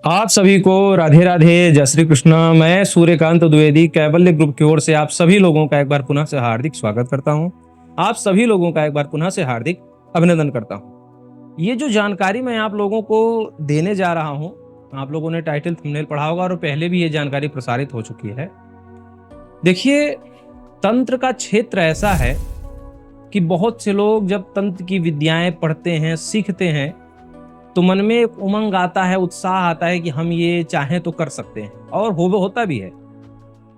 आप सभी को राधे राधे, जय श्री कृष्ण। मैं सूर्यकांत द्विवेदी कैवल्य ग्रुप की ओर से आप सभी लोगों का एक बार पुनः से हार्दिक स्वागत करता हूं। आप सभी लोगों का एक बार पुनः से हार्दिक अभिनंदन करता हूं। ये जो जानकारी मैं आप लोगों को देने जा रहा हूं, आप लोगों ने टाइटल थंबनेल पढ़ा होगा और पहले भी ये जानकारी प्रसारित हो चुकी है। देखिए, तंत्र का क्षेत्र ऐसा है कि बहुत से लोग जब तंत्र की विद्याएं पढ़ते हैं, सीखते हैं, तो मन में एक उमंग आता है, उत्साह आता है कि हम ये चाहें तो कर सकते हैं, और होता भी है।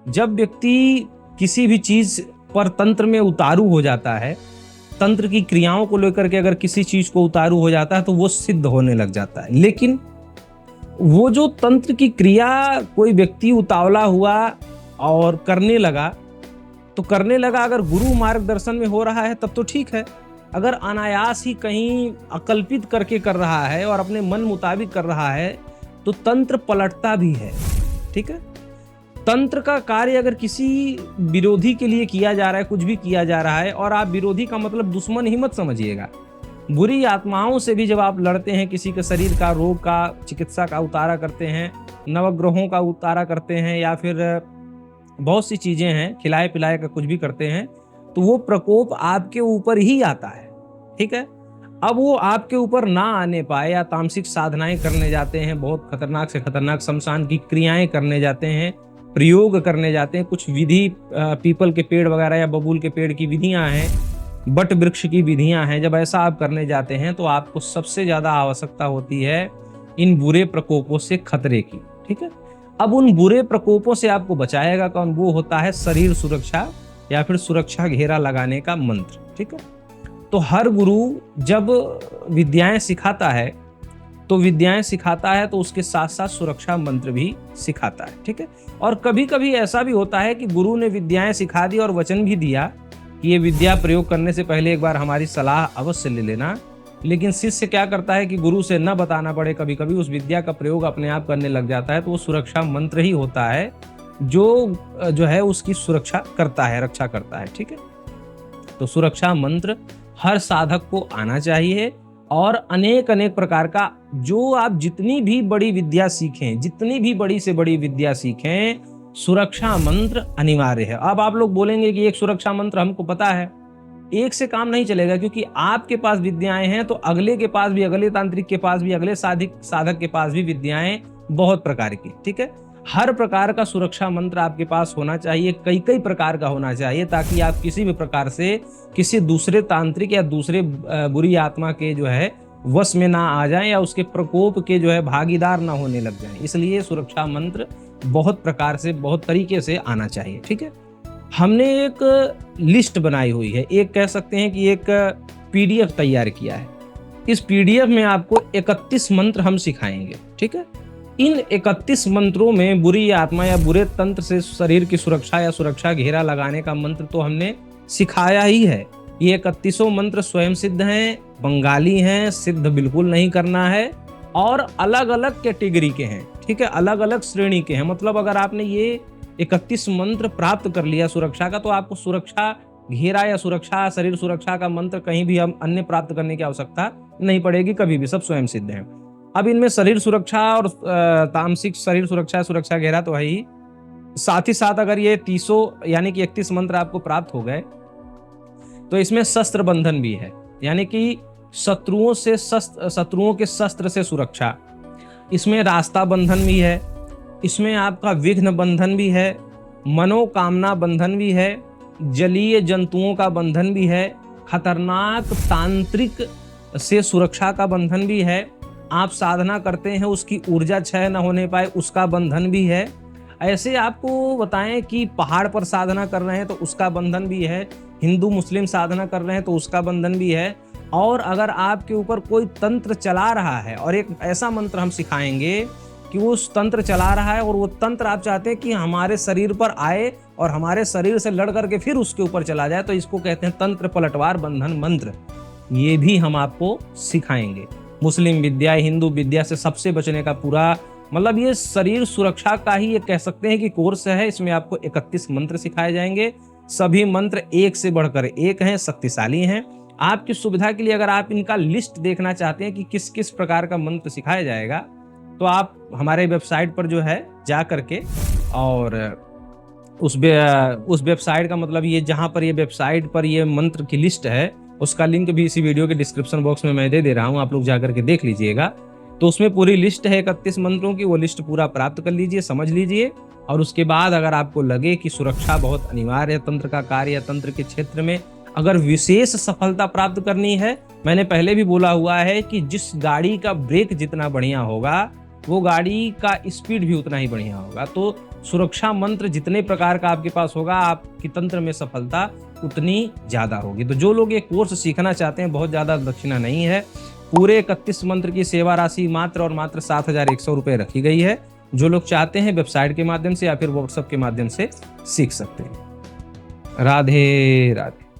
जब व्यक्ति किसी भी चीज पर तंत्र में उतारू हो जाता है, तंत्र की क्रियाओं को लेकर के अगर किसी चीज को उतारू हो जाता है तो वो सिद्ध होने लग जाता है। लेकिन वो जो तंत्र की क्रिया कोई व्यक्ति उतावला हुआ और करने लगा, अगर गुरु मार्गदर्शन में हो रहा है तब तो ठीक है। अगर अनायास ही कहीं अकल्पित करके कर रहा है और अपने मन मुताबिक कर रहा है तो तंत्र पलटता भी है। ठीक है, तंत्र का कार्य अगर किसी विरोधी के लिए किया जा रहा है, कुछ भी किया जा रहा है, और आप विरोधी का मतलब दुश्मन ही मत समझिएगा। बुरी आत्माओं से भी जब आप लड़ते हैं, किसी के शरीर का रोग का चिकित्सा का उतारा करते हैं, नवग्रहों का उतारा करते हैं, या फिर बहुत सी चीजें हैं, खिलाए पिलाए का कुछ भी करते हैं, तो वो प्रकोप आपके ऊपर ही आता है। ठीक है, अब वो आपके ऊपर ना आने पाए, या तामसिक साधनाएं करने जाते हैं, बहुत खतरनाक से खतरनाक शमशान की क्रियाएं करने जाते हैं, प्रयोग करने जाते हैं, कुछ विधि पीपल के पेड़ वगैरह या बबूल के पेड़ की विधियां हैं, बट वृक्ष की विधियां हैं। जब ऐसा आप करने जाते हैं तो आपको सबसे ज्यादा आवश्यकता होती है इन बुरे प्रकोपों से खतरे की। ठीक है, अब उन बुरे प्रकोपों से आपको बचाएगा कौन? वो होता है शरीर सुरक्षा या फिर सुरक्षा घेरा लगाने का मंत्र। ठीक है, तो हर गुरु जब विद्याएं सिखाता है तो उसके साथ साथ सुरक्षा मंत्र भी सिखाता है। ठीक है, और कभी कभी ऐसा भी होता है कि गुरु ने विद्याएं सिखा दी और वचन भी दिया कि ये विद्या प्रयोग करने से पहले एक बार हमारी सलाह अवश्य ले लेना, लेकिन शिष्य क्या करता है कि गुरु से न बताना पड़े, कभी कभी उस विद्या का प्रयोग अपने आप करने लग जाता है। तो वो सुरक्षा मंत्र ही होता है जो है उसकी सुरक्षा करता है, रक्षा करता है। ठीक है, तो सुरक्षा मंत्र हर साधक को आना चाहिए, और अनेक प्रकार का जो आप जितनी भी बड़ी विद्या सीखें, जितनी भी बड़ी से बड़ी विद्या सीखें, सुरक्षा मंत्र अनिवार्य है। अब आप लोग बोलेंगे कि एक सुरक्षा मंत्र हमको पता है, एक से काम नहीं चलेगा, क्योंकि आपके पास विद्याएं हैं तो अगले के पास भी, अगले तांत्रिक के पास भी, अगले साधक के पास भी विद्याएं बहुत प्रकार की। ठीक है, हर प्रकार का सुरक्षा मंत्र आपके पास होना चाहिए, कई कई प्रकार का होना चाहिए, ताकि आप किसी भी प्रकार से किसी दूसरे तांत्रिक या दूसरे बुरी आत्मा के जो है वश में ना आ जाएं, या उसके प्रकोप के जो है भागीदार ना होने लग जाएं। इसलिए सुरक्षा मंत्र बहुत प्रकार से, बहुत तरीके से आना चाहिए। ठीक है, हमने एक लिस्ट बनाई हुई है, एक कह सकते हैं कि एक पीडीएफ तैयार किया है। इस पीडीएफ में आपको 31 मंत्र हम सिखाएंगे। ठीक है, इन 31 मंत्रों में बुरी आत्मा या बुरे तंत्र से शरीर की सुरक्षा या सुरक्षा घेरा लगाने का मंत्र तो हमने सिखाया ही है। ये 31 मंत्र स्वयं सिद्ध हैं, बंगाली हैं, सिद्ध बिल्कुल नहीं करना है, और अलग अलग कैटेगरी के हैं। ठीक है, अलग अलग श्रेणी के हैं। मतलब अगर आपने ये 31 मंत्र प्राप्त कर लिया सुरक्षा का, तो आपको सुरक्षा घेरा या सुरक्षा, शरीर सुरक्षा का मंत्र कहीं भी हम अन्य प्राप्त करने की आवश्यकता नहीं पड़ेगी, कभी भी, सब स्वयं सिद्ध हैं। अब इनमें शरीर सुरक्षा और तामसिक शरीर सुरक्षा घेरा तो है ही, साथ ही साथ अगर ये 30 यानी कि 31 मंत्र आपको प्राप्त हो गए तो इसमें शस्त्र बंधन भी है, यानी कि शत्रुओं के शस्त्र से सुरक्षा। इसमें रास्ता बंधन भी है, इसमें आपका विघ्न बंधन भी है, मनोकामना बंधन भी है, जलीय जंतुओं का बंधन भी है, खतरनाक तांत्रिक से सुरक्षा का बंधन भी है, आप साधना करते हैं उसकी ऊर्जा क्षय न होने पाए उसका बंधन भी है। ऐसे आपको बताएं कि पहाड़ पर साधना कर रहे हैं तो उसका बंधन भी है, हिंदू मुस्लिम साधना कर रहे हैं तो उसका बंधन भी है, और अगर आपके ऊपर कोई तंत्र चला रहा है, और एक ऐसा मंत्र हम सिखाएंगे कि वो उस तंत्र चला रहा है और वो तंत्र आप चाहते हैं कि हमारे शरीर पर आए और हमारे शरीर से लड़ करके फिर उसके ऊपर चला जाए, तो इसको कहते हैं तंत्र पलटवार बंधन मंत्र। ये भी हम आपको सिखाएंगे। मुस्लिम विद्या, हिंदू विद्या से सबसे बचने का पूरा मतलब ये शरीर सुरक्षा का ही ये कह सकते हैं कि कोर्स है। इसमें आपको 31 मंत्र सिखाए जाएंगे। सभी मंत्र एक से बढ़कर एक हैं, शक्तिशाली हैं। आपकी सुविधा के लिए अगर आप इनका लिस्ट देखना चाहते हैं कि किस किस प्रकार का मंत्र सिखाया जाएगा, तो आप हमारे वेबसाइट पर जो है जा करके और उस वेबसाइट का मतलब ये जहाँ पर ये वेबसाइट पर ये मंत्र की लिस्ट है, उसका लिंक भी इसी वीडियो के डिस्क्रिप्शन बॉक्स में मैं दे दे रहा हूँ, आप लोग जा करके देख लीजिएगा। तो उसमें पूरी लिस्ट है 31 मंत्रों की, वो लिस्ट पूरा प्राप्त कर लीजिए, समझ लीजिए। और उसके बाद अगर आपको लगे कि सुरक्षा बहुत अनिवार्य है तंत्र का कार्य या तंत्र के क्षेत्र में, अगर विशेष सफलता प्राप्त करनी है, मैंने पहले भी बोला हुआ है कि जिस गाड़ी का ब्रेक जितना बढ़िया होगा, वो गाड़ी का स्पीड भी उतना ही बढ़िया होगा। तो सुरक्षा मंत्र जितने प्रकार का आपके पास होगा, आपकी तंत्र में सफलता उतनी ज्यादा होगी। तो जो लोग ये कोर्स सीखना चाहते हैं, बहुत ज्यादा दक्षिणा नहीं है, पूरे 31 मंत्र की सेवा राशि मात्र और मात्र 7,100 रुपये रखी गई है। जो लोग चाहते हैं वेबसाइट के माध्यम से या फिर व्हाट्सएप के माध्यम से सीख सकते हैं। राधे राधे।